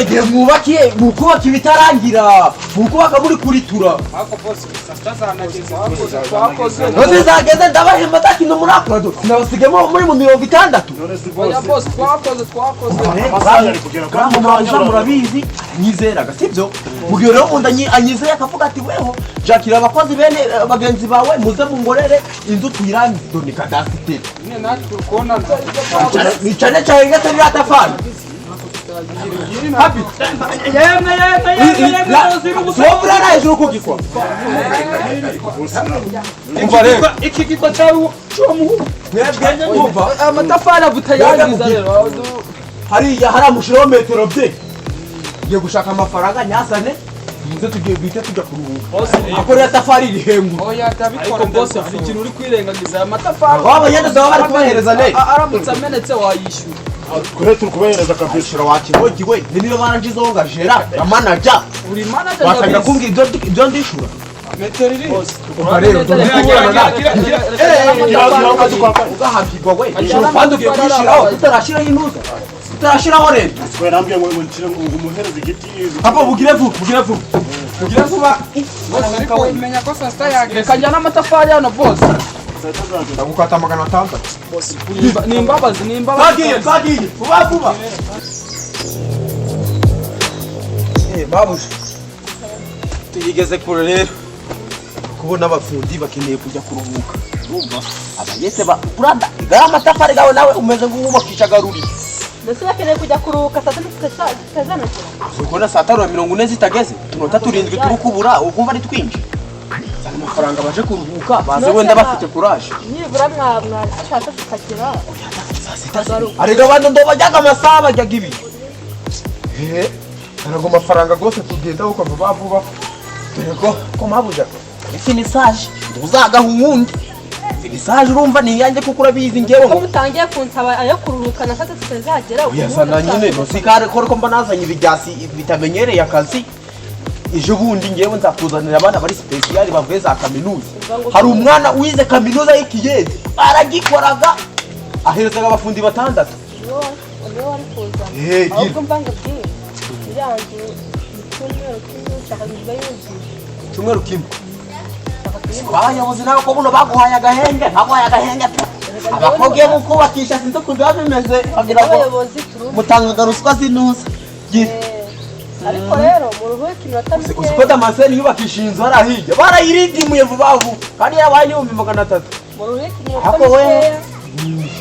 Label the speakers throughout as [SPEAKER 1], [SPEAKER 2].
[SPEAKER 1] igihe mwubakiye mukubaka ibitarangira mukubaka muri kuritura
[SPEAKER 2] ako boss sasa zanageze twakoze
[SPEAKER 1] none zageze ndabahemba dakino muri akorado nabasigemo muri mu 60
[SPEAKER 2] oya boss twakoze
[SPEAKER 1] murabizi nyizeraga sibyo mugihe rero umuntu anyizeye akavuga ati weho jakira abakozi bene bagenzi bawe muze mungorere inzu tuyirangize doni kadasite
[SPEAKER 2] nyine natwe ukona
[SPEAKER 1] nicane cyane ngate biratafana happy
[SPEAKER 2] yeme
[SPEAKER 1] sobra na hejuru kugikwa umva rero
[SPEAKER 2] iki giko cyawo cyo muhu
[SPEAKER 1] mwebwe umva
[SPEAKER 2] amatafari avutayangiza rero
[SPEAKER 1] hariya hari amushiro metero bye ngiye gushaka amafaranga nyasane muze tugiye bite tujya kuruhuka akora tafari rihengu
[SPEAKER 2] oya tabikora boss afite ikintu uri kwirengagiza amatafari
[SPEAKER 1] waba yandeze bari kubahereza ne
[SPEAKER 2] aramutse amenetse wayishyura
[SPEAKER 1] kure turi kubahereza kabishira wakibogi we niyo barangizo ngajera manager
[SPEAKER 2] uri manager
[SPEAKER 1] watanga kumbwira ibyo ndishura
[SPEAKER 2] metero iri boss
[SPEAKER 1] rero ugahabirwa we kandi ukishiraho utarashiraho intuza utarashiraho rero
[SPEAKER 3] we nambye ngo nshire umuhereza igiti
[SPEAKER 1] hapo bugire vuba
[SPEAKER 2] ariko imenya ko sasa yageze kajya n'amatafari hano boss
[SPEAKER 1] ndagukata 600
[SPEAKER 2] boss nimbabazi
[SPEAKER 1] kagiye vuba babuze tuyigeze kure rero kubona abafundi bakeneye kujya kuruhuka urumva abayete kuranda igara amatafari gawe nawe umeze nk'ubakisha garuri
[SPEAKER 4] ndetse bakeneye kujya kuruhuka saa 6 zitazanakira
[SPEAKER 1] ukona saa 5:40 zitageze tunota turindwi turukubura ukumva ari twinshi amafaranga baje kuruhuka baze wenda bafite courage
[SPEAKER 4] nibura mwashaka tukagera
[SPEAKER 1] arega bando ndo bajyaga amasaha bajyaga ibi ntabwo amafaranga gose tugenda uko vuba dore ko mabuja finisage nduzagaho uwundi finisage urumva ni yanjye kuko urabizi ngewe
[SPEAKER 4] ngo utangiye kunsaba ayo kuruhuka na saa 6 zitazagera
[SPEAKER 1] uyasana nyine no sikare ko mba nazanye ibijyasi bitamenyereye akazi ejo bundi ngewe nzakuzanira abana bari special bavuye za kaminuza hari umwana wize kaminuza y'ikiyede aragikoraga ahereza abafundi 6
[SPEAKER 4] niwe wari kuzana ahubwo mbanga bwiye irangiye
[SPEAKER 1] cyumweru kimwe abayobozi nabo ko buno baguhaye agahenge abakobwa bukubakisha sinzi ukuntu biba bimeze bagira ngo mutangaga ruswa zinuza
[SPEAKER 4] ariko rero mu ruhuke iminota mike
[SPEAKER 1] uzi ko damascene yubakisha inzu harahijya barayiridimuye vuba vuba kandi yabaye 300
[SPEAKER 4] mu ruhuke iminota mike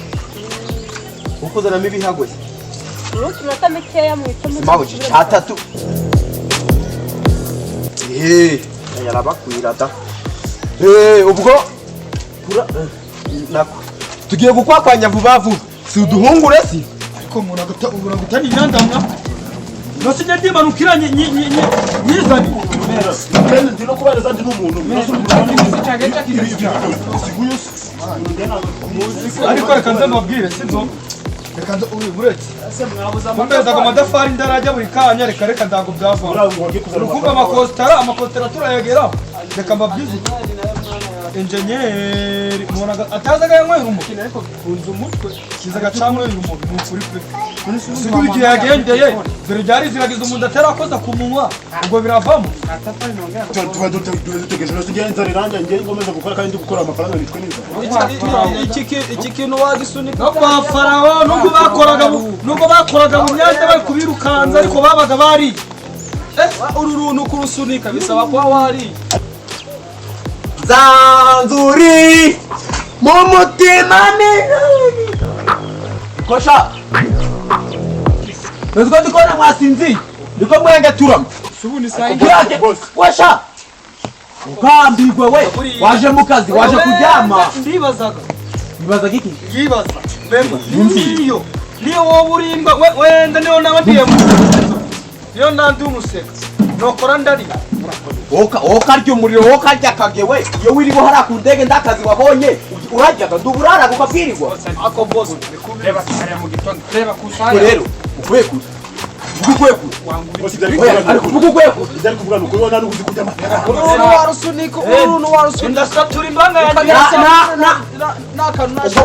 [SPEAKER 1] ukuzanamo ibihagoye
[SPEAKER 4] mu ruhuke iminota mikeya mu icumi
[SPEAKER 1] mabuji cyatatu yarabakwira da ubwo tugiye gukwakwanya vuba vuba si uduhungure si
[SPEAKER 2] ariko umuntu agatabura gutani nyandamwa nose nyandi manukiranye nyizani
[SPEAKER 3] kandi ndino kubareza ndi n'umuntu
[SPEAKER 2] ariko reka nze mabwire sibyo reka nze uretse mbeza ko amadafari ndarajya buri kanya reka ndago byavamo urukumva amakostara turayageraho reka mbabyize enjenyeri mubona atazaga yanywera umukino ariko kunze umutwe kizaga camwera umuntu n'ukuri pe siko igihe yagendeye dore byari ziragiza umuntu atarakoza ku munwa ubwo biravamo
[SPEAKER 3] tugejeje no sigenza riranje ngiye ngomeza gukora kandi ndi gukora amafaranga nitwe neza
[SPEAKER 2] iki kintu wagisunika no kwa farawo nubwo bakoraga mu myanda bari kubirukanza ariko babaga bari uru runtu kurusunika bisaba kuba wari
[SPEAKER 1] zanzuri mu mutima kosha nziko ndikona mwasinzi ndiko mwenge turama
[SPEAKER 2] subuni sai
[SPEAKER 1] kosha ukambirwe we waje mu kazi waje kuryama
[SPEAKER 2] ndibazaga
[SPEAKER 1] iki
[SPEAKER 2] yibaza bemba niyo wowe urimba wenda niyo nawe ndiye niyo nandi umuseka nokora ndari
[SPEAKER 1] okarya umuriro wokarya kagewe iyo wiribo hari akundege ndakazi wabonye urajyaga nduburara gukabwirirwa
[SPEAKER 2] ako boss reba cyane mu gitondo reba kusaya
[SPEAKER 1] rero ukuye kure Gugweko. Ariko gugweko.
[SPEAKER 3] Byari kuvuga nuko ubona n'uzi kujya amafaranga.
[SPEAKER 2] Uru warusuniko, uru warusuniko. Ndasatura imbanga yanjye.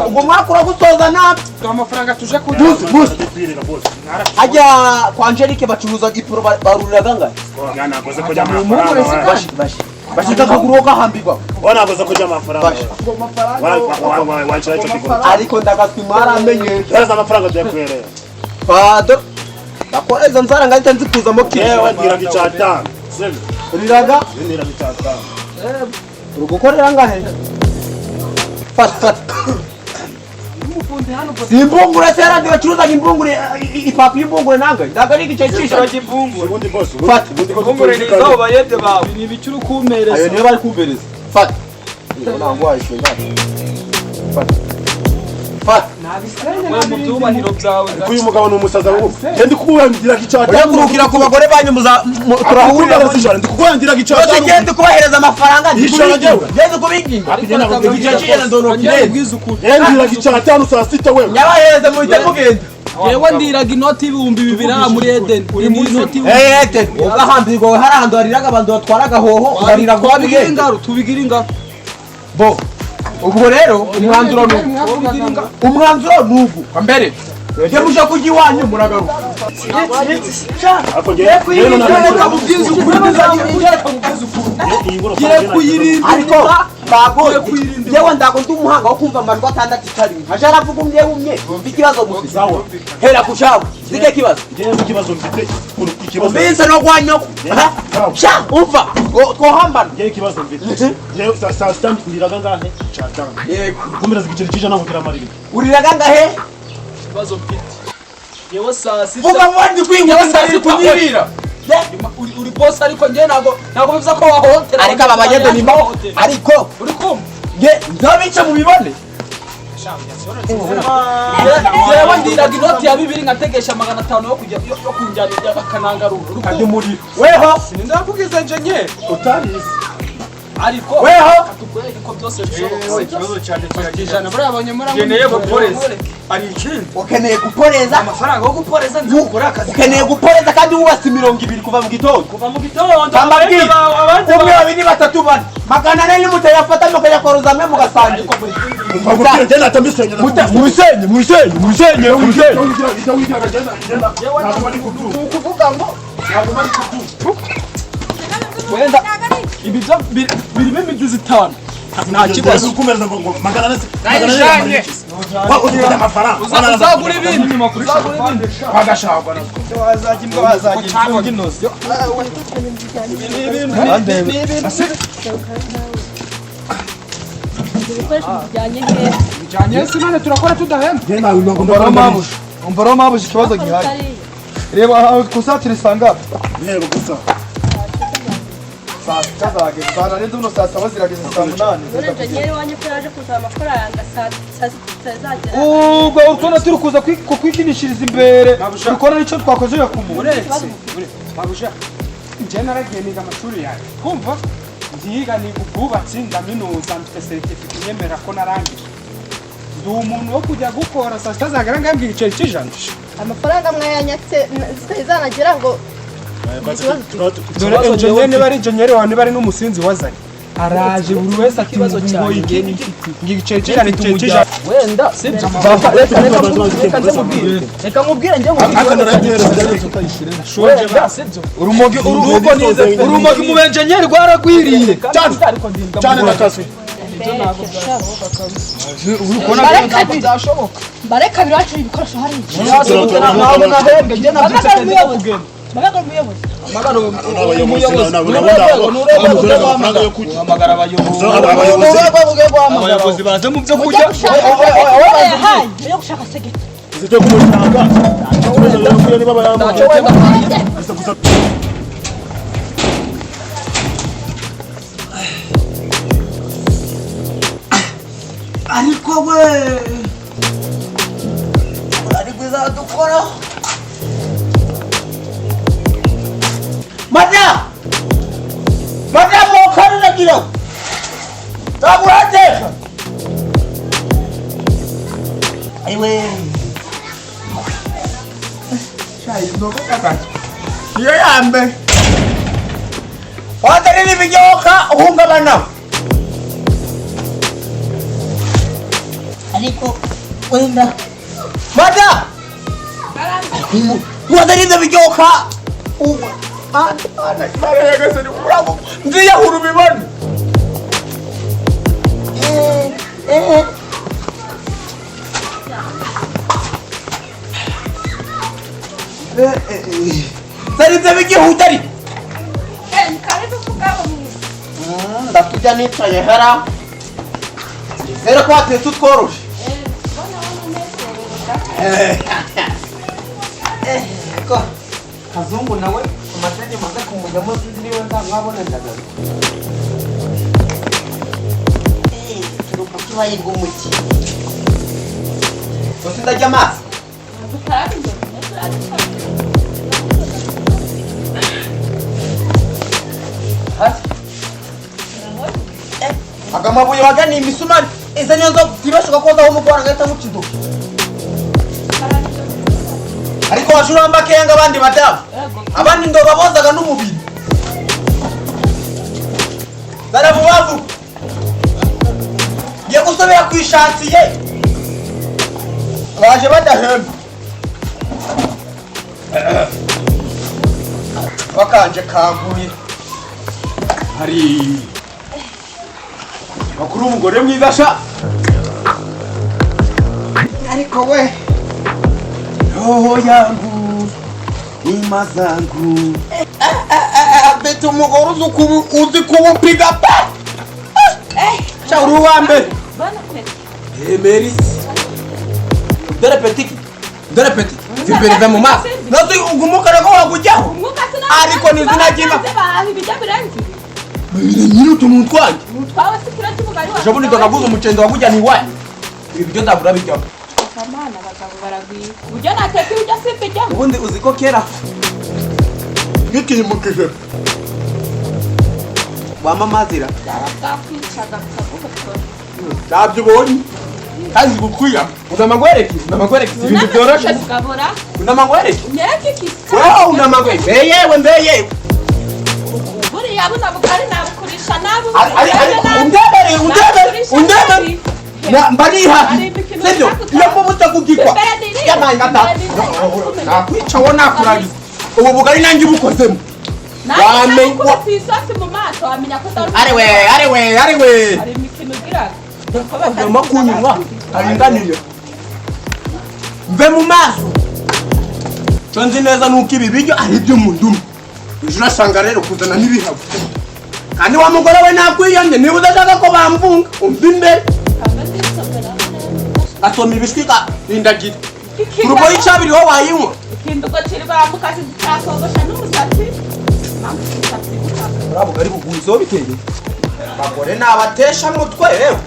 [SPEAKER 1] Ubwo mwakura gusoza nabi.
[SPEAKER 2] Amafaranga tuje kujya.
[SPEAKER 1] Boost. Hajya kwa Enjenyeri bacuruza ipuro baruriraga ngahe?
[SPEAKER 3] Nakoze kujya amafaranga.
[SPEAKER 1] Bashika kuguru kahambirwa.
[SPEAKER 3] Nakoze kujya amafaranga. Wacha cyo
[SPEAKER 1] Ariko ndagatwi mwaramenye.
[SPEAKER 3] Yaza amafaranga byakwere.
[SPEAKER 1] Pado. Bakoreza nzara ngahita nzikuzamo ki.
[SPEAKER 3] Yewe ndira gicata.
[SPEAKER 1] Uriraga?
[SPEAKER 3] Ndira gicata.
[SPEAKER 1] Urugukorera ngahe? Fat. Simbungure tera ndibacuruza imbungure ipapi imbungure nangahe? Ndagari gice cisha
[SPEAKER 2] imbungure.
[SPEAKER 3] Ubundi boss.
[SPEAKER 1] Fat.
[SPEAKER 2] Imbungure ni zo bayede bawe. Ni bicuru kumereza.
[SPEAKER 1] Ayo niyo bari kumbereza. Fat. Ntabwo wayishinga. Fat.
[SPEAKER 2] Wewe mu byubahiro byawe.
[SPEAKER 3] Uyu mugabo ni umusaza wubu. Ndi kubandira gicata.
[SPEAKER 1] Uragurukira ku bagore banyu turahurira
[SPEAKER 3] ndi kubandira gicata.
[SPEAKER 1] Bose gende kubahereza amafaranga
[SPEAKER 3] Yishara jewe.
[SPEAKER 1] Gende kubiginga. Igice cyene ndono
[SPEAKER 3] Ndira gicata no saa sita wewe.
[SPEAKER 1] Nyabahereza mu bitego genda.
[SPEAKER 2] Yewe ndiraga inoti ibihumbi 2 muri Eden. Uri mu inoti.
[SPEAKER 1] Eden. Ugahambirwa harando hariraga abantu batwaraga hoho barira kwa bigenda.
[SPEAKER 2] Tubigira ingaro.
[SPEAKER 1] Bo. Ubwo rero umwanzuro nugu. Mbere. Nge muje kujya iwanyu muragaruka.
[SPEAKER 3] Ako ngiye
[SPEAKER 1] ariko bagoye yewe ndago ndi umuhanga wo kumva amajwi atandatu itari haje aravuga umwe umva ikibazo mufite hera kushabo zige kibazo
[SPEAKER 3] ikibazo mfite ikibazo
[SPEAKER 1] mbese no kwanyoko sha umva ko hambana
[SPEAKER 3] ngiye ikibazo mfite ngiye saa sita ndiraga ngahe cyatanga
[SPEAKER 1] yego
[SPEAKER 3] kumira zigiceri cijana kugira amarira
[SPEAKER 1] uriraga ngahe
[SPEAKER 2] Kibazo mfite. Yewe saa sita.
[SPEAKER 1] vuga mwandi kwinga sasa kunyirira
[SPEAKER 2] uri boss ariko ngiye nago bivuza ko wahohotera.
[SPEAKER 1] ariko abayede ni mbaho ariko
[SPEAKER 2] uri kumva.
[SPEAKER 1] nge ndabice mu bibone
[SPEAKER 2] yewe ndiraga inoti ya 2 ngategesha 500 yo kujya yo kunjyanira bakanangarura.
[SPEAKER 1] kandi muri weho
[SPEAKER 2] Ndakugize Enjenyeri.
[SPEAKER 3] utarize
[SPEAKER 2] Ariko
[SPEAKER 1] weho
[SPEAKER 2] tukwereka ko byose bishoboka.
[SPEAKER 3] ikibazo cyane
[SPEAKER 2] Kijana buri abanyamura. Geneye guporeza. Ari ikindi.
[SPEAKER 1] ukeneye guporeza
[SPEAKER 2] Amafaranga yo guporeza nzukora akazi.
[SPEAKER 1] ukeneye guporeza kandi wubatse 200 kuva mu gitondo
[SPEAKER 2] Kuva mu gitondo.
[SPEAKER 1] amabwire umwe babiri batatu bane 400 mutayafata mukayakoroza amwe mugasangira
[SPEAKER 3] Mubwire genda atambisenya
[SPEAKER 1] musenye
[SPEAKER 2] Kuvuga ngo wenda ibi byo birimo imigizi 5. Nta kibazo.
[SPEAKER 3] Kumereza ngo magana
[SPEAKER 2] Nayishanye.
[SPEAKER 3] ufite amafaranga
[SPEAKER 2] Uzagura ibindi.
[SPEAKER 3] bagashagwa
[SPEAKER 2] Wazajya imbwa wazajya inginozi.
[SPEAKER 4] ibikoresho bijyanye neza
[SPEAKER 2] Bijyanye si none turakora tudahembwa.
[SPEAKER 3] genda ngo
[SPEAKER 2] Umbara mabuze ikibazo gihari. Reba kusatira isanga.
[SPEAKER 3] yego gusa
[SPEAKER 2] Saa sita zageze. Saa nane z'uno saa saba zirageze saa 8.
[SPEAKER 4] none Enjenyeri wanyu ko yaje kuzana amafaranga saa sita zagera
[SPEAKER 2] Ubwo utona turi kuza kwikinishiriza imbere. Urukora nicyo twakoze yakumure. Babusha. Nje naragiye niga amashuri yawe. Kumva? Ndiga ni ubwubatsi ndaminuza mfite certificate nyemera ko narangije. Ndi umuntu wo kujya gukora saa sita zagera ngambye igiceri cy'ijana.
[SPEAKER 4] amafaranga mwayanyatse zitazanagira ngo
[SPEAKER 2] Dore Enjenyeri niba ari Enjenyeri wawe niba ari n'umusinzi wazanye. Araje buri wese akibazo cyane ngigiceri cy'ijana. Wenda sibyo. Reka nkubwire njye urumogi mu Enjenyeri rwaragwiriye
[SPEAKER 3] cyane nakase
[SPEAKER 4] bare kabiri wacu ibikoresho hari iki
[SPEAKER 2] abayobozi baze mu byo kurya
[SPEAKER 4] yo gushaka segeti
[SPEAKER 3] zite kumushaka ikibazo rero kuyo niba bayamaje gusa
[SPEAKER 1] ariko we ari kwiza dukora Madam mokarira gira Taburate Aiwe Iyo yambe. Watari n'ibiryoka uhungabana.
[SPEAKER 5] ariko wenda
[SPEAKER 1] Mada! Watari n'ibiryoka. Ndiyahura ubibona. Sarize bigihuta ari.
[SPEAKER 4] Karibu kugaba mu.
[SPEAKER 1] Ndakujya nicaye hera. Rero ko watetse utworoshe.
[SPEAKER 4] Bona unezerewe.
[SPEAKER 1] Ko kazungu nawe amatege maze kumujyamo ziriwe nzamwabona ndagaza.
[SPEAKER 5] turuka kibayirwa umuki
[SPEAKER 1] Bose ndajya amazi.
[SPEAKER 4] Butari.
[SPEAKER 1] Hasi. Agamabuye wagani imisumari. Iza niyo zo tibashoka koza ho mugwara ngahita mukiduka. Ariko washura mbakenga abandi badamu. Abandi ndo babozaga n'umubiri. Barabubavu. Ye gusubira kwishatsiye. Baje badahemba. Bakanje kanguye. Hari makuru umugore mwiza sha. Ariko we roho yangu ima zangu beto umugore uzi kubupiga pa cha uruwambe
[SPEAKER 4] Bona kweli.
[SPEAKER 1] Merisi dore petiki zimbere mu maso nozi ugumukara ko wagujyaho
[SPEAKER 4] Umwuka
[SPEAKER 1] ariko nizina jima
[SPEAKER 4] bijya birangiye.
[SPEAKER 1] nyiri utuntu twanje
[SPEAKER 4] Mutwawe sikira kibugari wa.
[SPEAKER 1] jabuni ndagaguza umucendo wagujya ni wani ibi byo ndabura bijyaho
[SPEAKER 4] Kamana bagabo baragwiye. Ujya nateke ujya sipijya.
[SPEAKER 1] ubundi uzi ko kera nikimukije wamamazira
[SPEAKER 4] Yarakwicaga kavuga.
[SPEAKER 1] ntabyo ubonye kandi gukwiya unamagwereki ibintu byoroshe
[SPEAKER 4] Kabura.
[SPEAKER 1] unamagwereki
[SPEAKER 4] Nyeke kisa.
[SPEAKER 1] wewe unamagwereki mbeyewe
[SPEAKER 4] Buriya buna bugari nabukurisha nabu.
[SPEAKER 1] undebere mbariha sibyo iyo mbubuta kugikwa yamangata nakwica wo nakuragiza ubu bugari nanjye bukozemo
[SPEAKER 4] Wamenywa kwisosi mu maso amenya ko daro.
[SPEAKER 1] ari we
[SPEAKER 4] Ari imikino gira.
[SPEAKER 1] ndimo kunywa aringaniye mve mu maso cyo nzi neza nuko ibi biryo ari iby'umuntu umwe ejo urasanga rero kuzana n'ibihago kandi wa mugore we nakwiyonye niba udashaka ko bamvunga umva imbere asoma ibishwika rindagira urugo y'icabiri ho wayinywa
[SPEAKER 4] Ikindugo kiri ba mukasi cyakogosha n'umusatsi.
[SPEAKER 1] urabo bari buguzo biteye abagore nabatesha mutwe yewe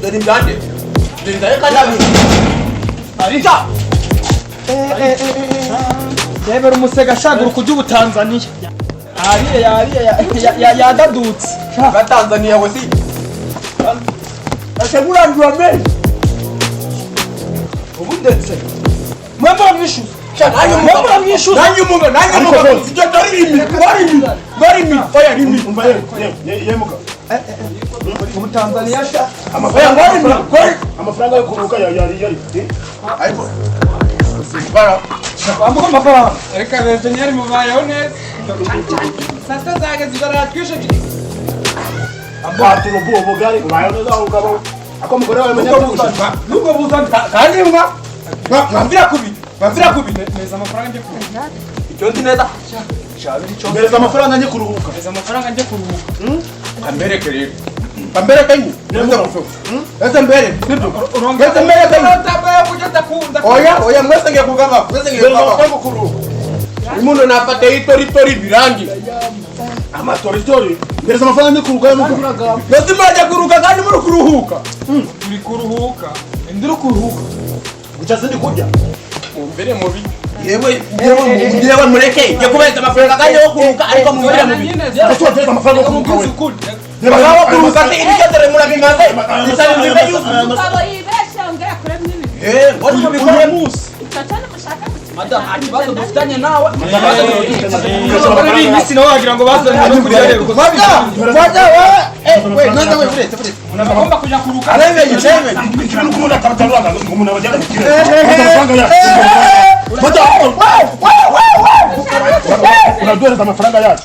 [SPEAKER 1] dore ibyande ndindaye kadabi arija
[SPEAKER 2] Rebera umusega shagura kujya ubutanzaniya. Yadadutse.
[SPEAKER 1] Tanzania we si ashobora ndwame ubu ndetse
[SPEAKER 2] Mwemba mwishuza.
[SPEAKER 1] nanyu muga sijya bari oya rimi
[SPEAKER 3] umva yemuka
[SPEAKER 2] Ubutanzaniya sha.
[SPEAKER 3] amafaranga yo kuruka yari
[SPEAKER 1] ariko bara
[SPEAKER 2] Bamuha amafaranga. Reka Enjenyeri mubayeho neza. Sasa zageze zaratwishe.
[SPEAKER 3] abaturo bobo gari ubaye neza ukaba ako mugore wawe menya kugushaka
[SPEAKER 1] nuko buzana kandi mwamvira kubi
[SPEAKER 2] Neza amafaranga njye kuruhuka.
[SPEAKER 1] icyo ndi neza shabiri cyo
[SPEAKER 3] mbereza amafaranga njye kuruhuka
[SPEAKER 2] Neza amafaranga njye kuruhuka.
[SPEAKER 1] kambereke rero kambereke nyi neza mufuko ese mbere
[SPEAKER 2] Urongeza
[SPEAKER 1] Mbese mbere kanya.
[SPEAKER 2] Tabaya kujya ndakunda.
[SPEAKER 1] oya mwese ngiye kugaba
[SPEAKER 3] mbereza amafaranga kuruhuka
[SPEAKER 1] umuntu nafata itori birangi
[SPEAKER 3] amatoritori mbereza amafaranga njye kuruhuka yemuka
[SPEAKER 1] mbese murajya kuruhuka kandi muri kuruhuka
[SPEAKER 2] Turi kuruhuka. Ndiri kuruhuka.
[SPEAKER 3] guca sindi kurya
[SPEAKER 1] mumbere mubi yewe mureke njye kubeza amafaranga kandi yo kuruhuka ariko mumbere mubi
[SPEAKER 3] ese watereza amafaranga yo kuruhuka we
[SPEAKER 1] baba kuruhuka se ibyo dore murabimaze isari nziza yuzuye
[SPEAKER 4] Umugabo yibeshe ngo
[SPEAKER 1] mubikore munsi
[SPEAKER 4] cyane mushaka
[SPEAKER 1] madam akibazo dufitanye nawe
[SPEAKER 2] muri iyi minsi nawe wagira ngo bazanye no kujya rero
[SPEAKER 1] we nanda we furete
[SPEAKER 2] unagomba kujya kuruka
[SPEAKER 1] arebe yicebe
[SPEAKER 3] ikintu kumuna tabatarwaga ngo umuntu abajyana mu kirere amafaranga yacu uraduhereza amafaranga yacu